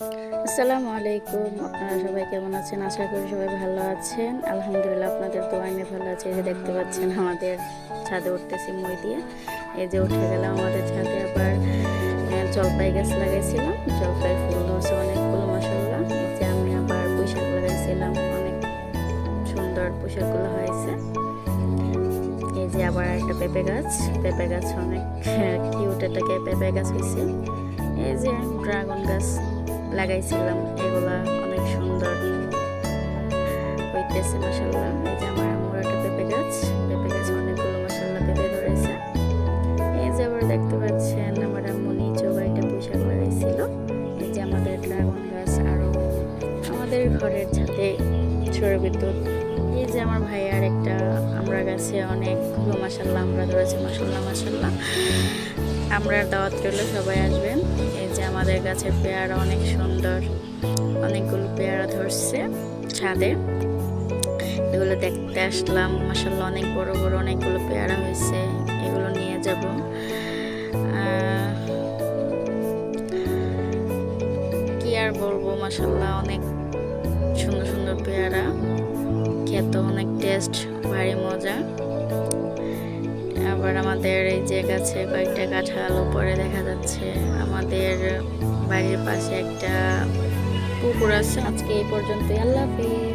আসসালামু আলাইকুম। আপনারা সবাই কেমন আছেন? আশা করি সবাই ভালো আছেন। আলহামদুলিল্লাহ আপনাদের দোয়ায় আমি ভালো আছি। এই যে দেখতে পাচ্ছেন আমাদের ছাদে উঠতেছি মই দিয়ে। এই যে উঠে গেলাম আমাদের ছাদে। আবার জলপাই গাছ লাগাইছিলাম, জলপাই ফুল ধরছে অনেকগুলো মাশাআল্লাহ। এই যে আমি আবার পুঁইশাক লাগাইছিলাম, অনেক সুন্দর পুঁইশাকগুলো হয়েছে। এই যে আবার একটা পেঁপে গাছ, পেঁপে গাছ অনেক কিউট একটা পেঁপে গাছ হয়েছে। এই যে ড্রাগন গাছ লাগাইছিলাম, এগুলা অনেক সুন্দর হইতেছে মাশাআল্লাহ। এই যে আমার আম্মুর একটা পেঁপে গাছ অনেকগুলো মাশাআল্লাহ পেঁপে ধরেছে। এই যে আবার দেখতে পাচ্ছেন আমার আম্মু নিচেও কয়েকটা পুঁইশাক লাগাইছিল। এই যে আমাদের ড্রাগন গাছ, আরো আমাদের ঘরের ছাদে সৌর বিদ্যুৎ। এই যে আমার ভাইয়ার একটা আমরা গাছে অনেকগুলো মাশাআল্লাহ আমরা ধরেছে মাশাআল্লাহ। আমরা দাওয়াত রইল, সবাই আসবেন। এই যে আমাদের গাছের পেয়ারা অনেক সুন্দর, অনেকগুলো পেয়ারা ধরছে ছাদে, এগুলো দেখতে আসলাম মাশাআল্লাহ। অনেক বড় বড় অনেকগুলো পেয়ারা হয়েছে, এগুলো নিয়ে যাব। কি আর বলবো, মাশাআল্লাহ অনেক সুন্দর সুন্দর পেয়ারা, খেতে অনেক টেস্ট, ভারী মজা। আবার আমাদের এই যে গাছে কয়েকটা কাঁঠাল উপরে দেখা যাচ্ছে। আমাদের বাড়ির পাশে একটা পুকুর আছে। আজকে এই পর্যন্তই, আল্লাহ হাফেজ।